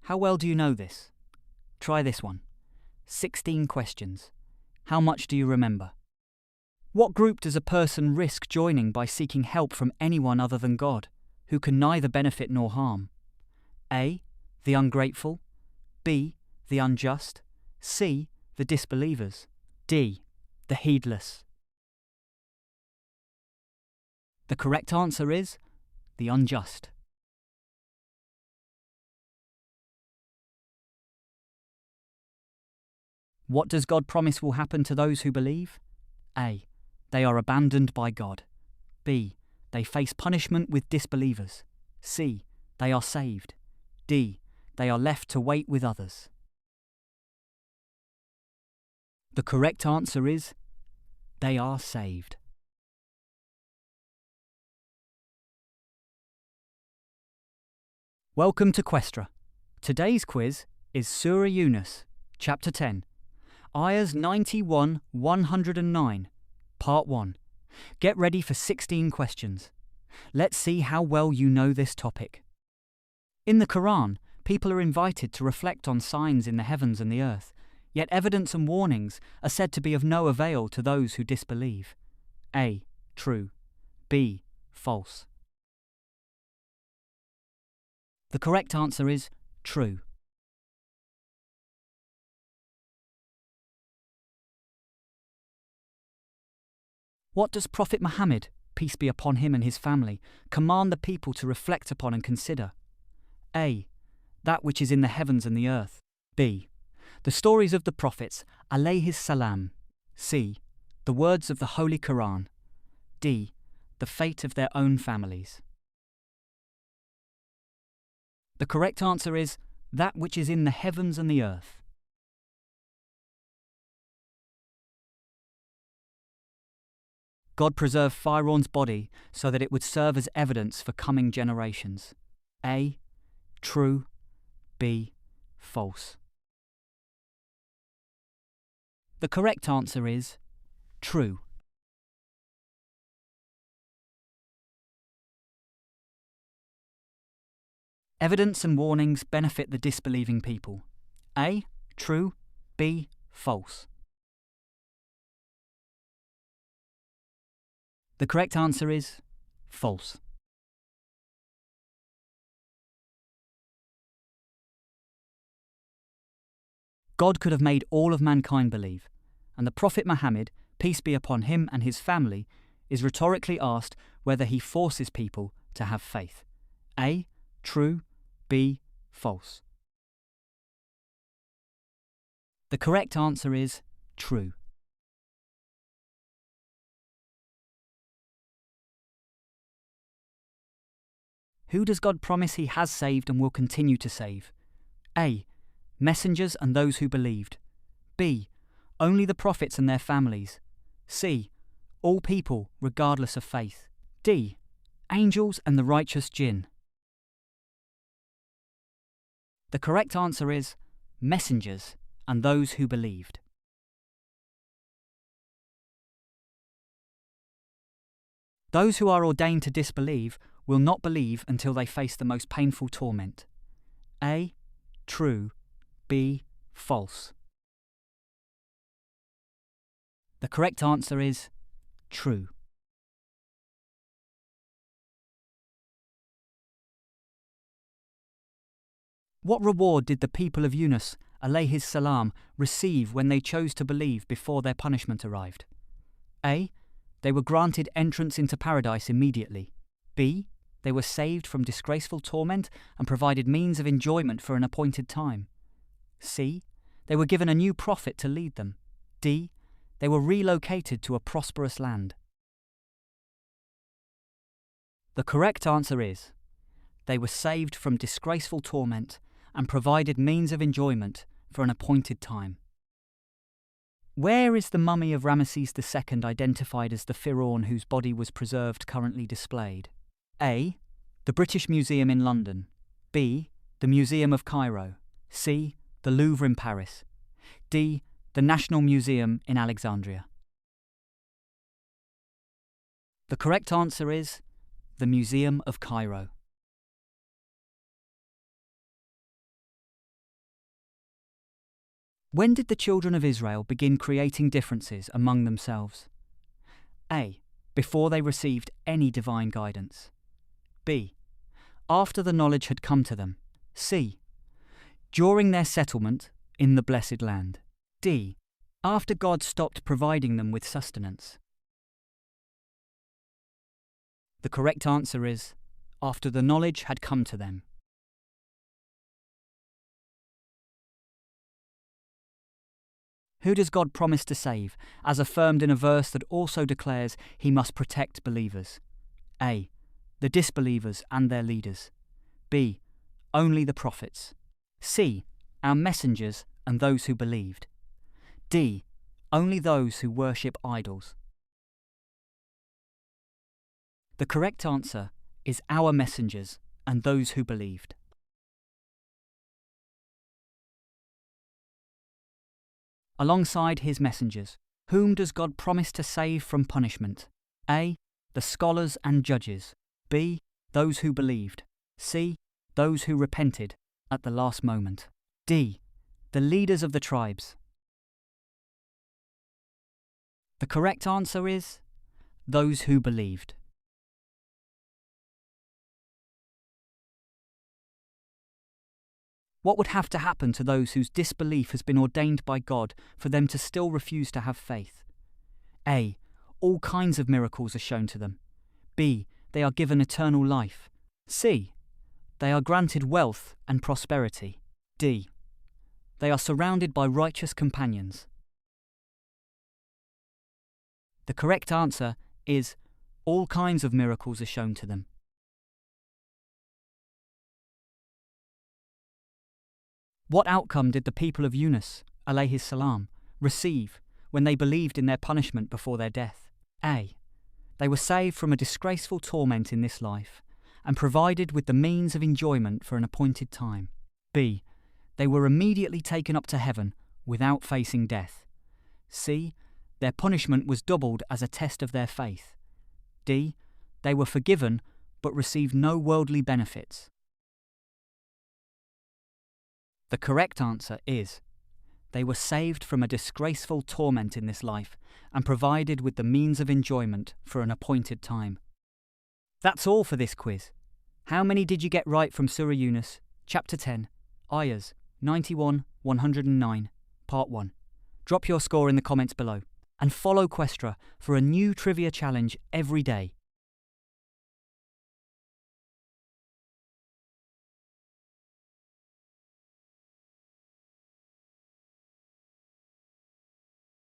How well do you know this? Try this one. 16 questions. How much do you remember? What group does a person risk joining by seeking help from anyone other than God, who can neither benefit nor harm? A. The ungrateful. B. The unjust. C. The disbelievers. D. The heedless. The correct answer is the unjust. What does God promise will happen to those who believe? A. They are abandoned by God. B. They face punishment with disbelievers. C. They are saved. D. They are left to wait with others. The correct answer is they are saved. Welcome to Questra. Today's quiz is Surah Yunus, Chapter 10, Ayahs 91-109, Part 1. Get ready for 16 questions. Let's see how well you know this topic. In the Quran, people are invited to reflect on signs in the heavens and the earth, yet evidence and warnings are said to be of no avail to those who disbelieve. A. True. B. False. The correct answer is true. What does Prophet Muhammad, peace be upon him and his family, command the people to reflect upon and consider? A. That which is in the heavens and the earth. B. The stories of the prophets, alayhis salam. C. The words of the Holy Quran. D. The fate of their own families. The correct answer is that which is in the heavens and the earth. God preserved Pharaoh's body so that it would serve as evidence for coming generations. A. True. B. False. The correct answer is true. Evidence and warnings benefit the disbelieving people. A. True. B. False. The correct answer is false. God could have made all of mankind believe, and the Prophet Muhammad, peace be upon him and his family, is rhetorically asked whether he forces people to have faith. A. True. B. False. The correct answer is true. Who does God promise he has saved and will continue to save? A. Messengers and those who believed. B. Only the prophets and their families. C. All people, regardless of faith. D. Angels and the righteous jinn. The correct answer is messengers and those who believed. Those who are ordained to disbelieve will not believe until they face the most painful torment. A. True. B. False. The correct answer is true. What reward did the people of Yunus, alayhis salam, receive when they chose to believe before their punishment arrived? A. They were granted entrance into paradise immediately. B. They were saved from disgraceful torment and provided means of enjoyment for an appointed time. C. They were given a new prophet to lead them. D. They were relocated to a prosperous land. The correct answer is they were saved from disgraceful torment and provided means of enjoyment for an appointed time. Where is the mummy of Ramesses II identified as the Pharaoh whose body was preserved currently displayed? A. The British Museum in London. B. The Museum of Cairo. C. The Louvre in Paris. D. The National Museum in Alexandria. The correct answer is the Museum of Cairo. When did the children of Israel begin creating differences among themselves? A. Before they received any divine guidance. B. After the knowledge had come to them. C. During their settlement in the blessed land. D. After God stopped providing them with sustenance. The correct answer is after the knowledge had come to them. Who does God promise to save, as affirmed in a verse that also declares he must protect believers? A. The disbelievers and their leaders. B. Only the prophets. C. Our messengers and those who believed. D. Only those who worship idols. The correct answer is our messengers and those who believed. Alongside his messengers, whom does God promise to save from punishment? A. The scholars and judges. B. Those who believed. C. Those who repented at the last moment. D. The leaders of the tribes. The correct answer is those who believed. What would have to happen to those whose disbelief has been ordained by God for them to still refuse to have faith? A. All kinds of miracles are shown to them. B. They are given eternal life. C. They are granted wealth and prosperity. D. They are surrounded by righteous companions. The correct answer is all kinds of miracles are shown to them. What outcome did the people of Yunus, alayhi salam, receive when they believed in their punishment before their death? A. They were saved from a disgraceful torment in this life and provided with the means of enjoyment for an appointed time. B. They were immediately taken up to heaven without facing death. C. Their punishment was doubled as a test of their faith. D. They were forgiven but received no worldly benefits. The correct answer is they were saved from a disgraceful torment in this life and provided with the means of enjoyment for an appointed time. That's all for this quiz. How many did you get right from Surah Yunus, Chapter 10, Ayahs 91-109, Part 1? Drop your score in the comments below and follow Questra for a new trivia challenge every day.